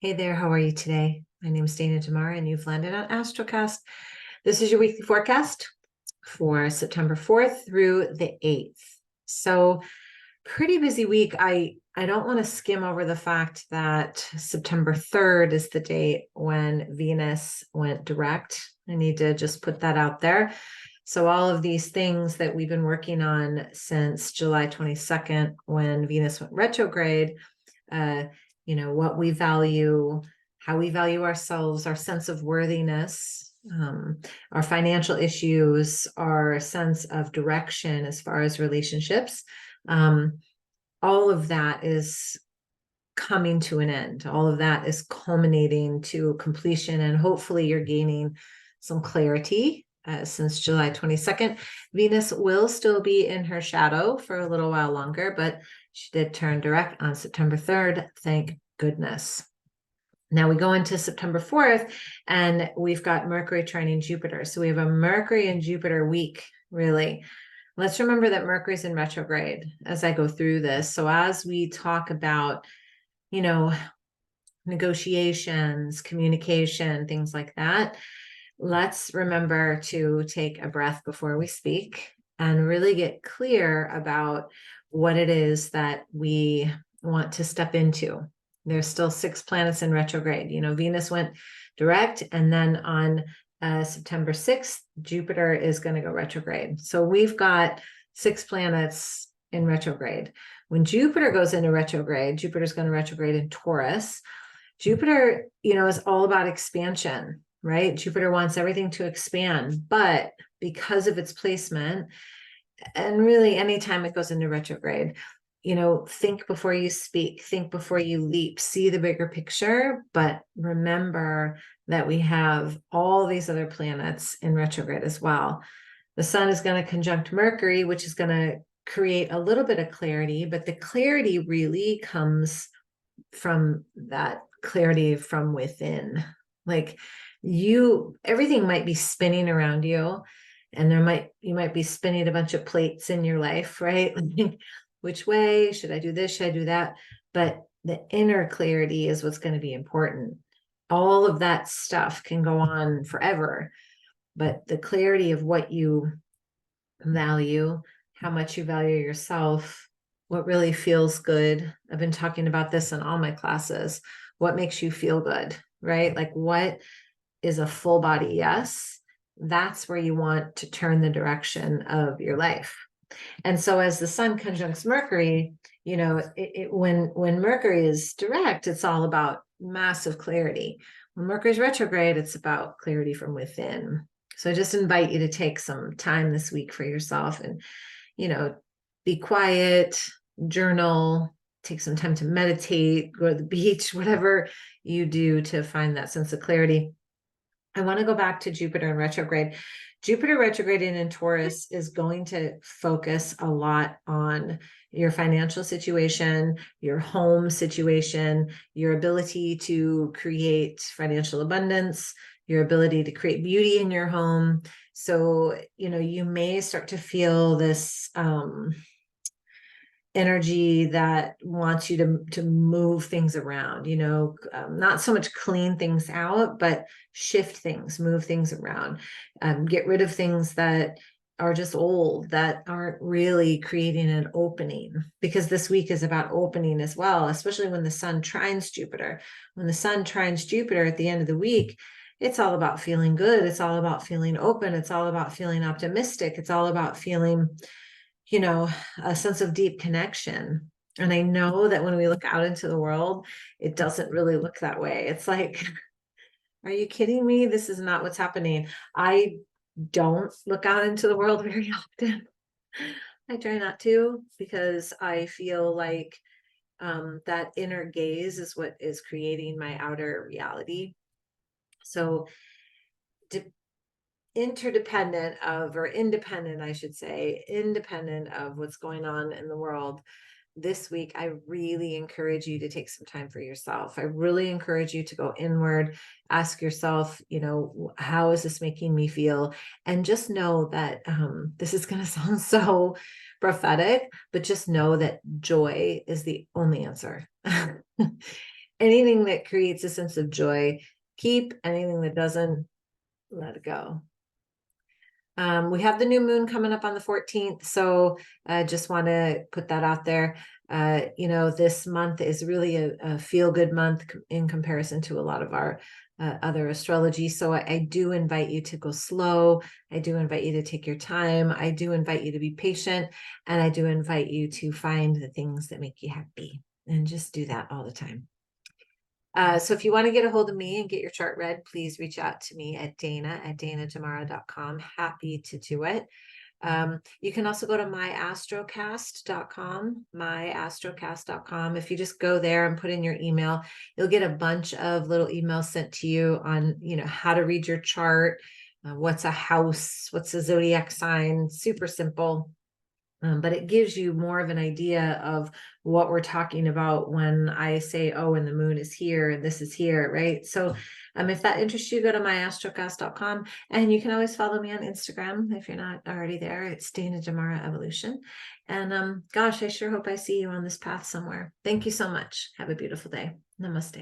Hey there, how are you today? My name is Dana Damara, and you've landed on Astrocast. This is your weekly forecast for September 4th through the 8th. So, pretty busy week. I don't want to skim over the fact that September 3rd is the date when Venus went direct. I need to just put that out there. So, all of these things that we've been working on since July 22nd, when Venus went retrograde, what we value, how we value ourselves, our sense of worthiness, our financial issues, our sense of direction as far as relationships. All of that is coming to an end. All of that is culminating to completion, and hopefully you're gaining some clarity. Since July 22nd, Venus will still be in her shadow for a little while longer, but she did turn direct on September 3rd. Thank goodness. Now we go into September 4th, and we've got Mercury trining Jupiter. So we have a Mercury and Jupiter week, really. Let's remember that Mercury's in retrograde as I go through this. So as we talk about, negotiations, communication, things like that, let's remember to take a breath before we speak and really get clear about what it is that we want to step into. There's still 6 planets in retrograde. Venus went direct, and then on September 6th, Jupiter is going to go retrograde. So we've got 6 planets in retrograde. When Jupiter goes into retrograde, Jupiter's going to retrograde in Taurus. Jupiter, is all about expansion, right? Jupiter wants everything to expand, but because of its placement, and really anytime it goes into retrograde, think before you speak, think before you leap, see the bigger picture, but remember that we have all these other planets in retrograde as well. The sun is going to conjunct Mercury, which is going to create a little bit of clarity, but the clarity really comes from that clarity from within. Like everything might be spinning around you, and you might be spinning a bunch of plates in your life, right? Which way should I do this? Should I do that? But the inner clarity is what's going to be important. All of that stuff can go on forever, but the clarity of what you value, how much you value yourself, what really feels good. I've been talking about this in all my classes. What makes you feel good, right? Like, what is a full body yes? That's where you want to turn the direction of your life. And so as the sun conjuncts Mercury, when Mercury is direct, it's all about massive clarity. When Mercury's retrograde, it's about clarity from within. So I just invite you to take some time this week for yourself and, be quiet, journal, take some time to meditate, go to the beach, whatever you do to find that sense of clarity. I want to go back to Jupiter in retrograde. Jupiter retrograding in Taurus is going to focus a lot on your financial situation, your home situation, your ability to create financial abundance, your ability to create beauty in your home. So, you may start to feel this energy that wants you to move things around, not so much clean things out, but shift things, move things around, get rid of things that are just old, that aren't really creating an opening, because this week is about opening as well, especially when the sun trines Jupiter. When the sun trines Jupiter at the end of the week, it's all about feeling good. It's all about feeling open. It's all about feeling optimistic. It's all about feeling a sense of deep connection. And I know that when we look out into the world, it doesn't really look that way. It's like, are you kidding me? This is not what's happening. I don't look out into the world very often. I try not to, because I feel like that inner gaze is what is creating my outer reality. So independent of what's going on in the world this week, I really encourage you to take some time for yourself. I really encourage you to go inward, ask yourself, how is this making me feel? And just know that this is going to sound so prophetic, but just know that joy is the only answer. anything that creates a sense of joy, keep. Anything that doesn't, let it go. We have the new moon coming up on the 14th, so I just want to put that out there. This month is really a feel-good month in comparison to a lot of our other astrology. So I do invite you to go slow. I do invite you to take your time. I do invite you to be patient, and I do invite you to find the things that make you happy, and just do that all the time. So if you want to get a hold of me and get your chart read, please reach out to me at dana@danajamara.com. Happy to do it. You can also go to myastrocast.com. If you just go there and put in your email, you'll get a bunch of little emails sent to you on, how to read your chart, what's a house, what's a zodiac sign, super simple. But it gives you more of an idea of what we're talking about when I say, oh, and the moon is here and this is here, right? So if that interests you, go to myastrocast.com, and you can always follow me on Instagram if you're not already there. It's Dana Jamara Evolution. And gosh, I sure hope I see you on this path somewhere. Thank you so much. Have a beautiful day. Namaste.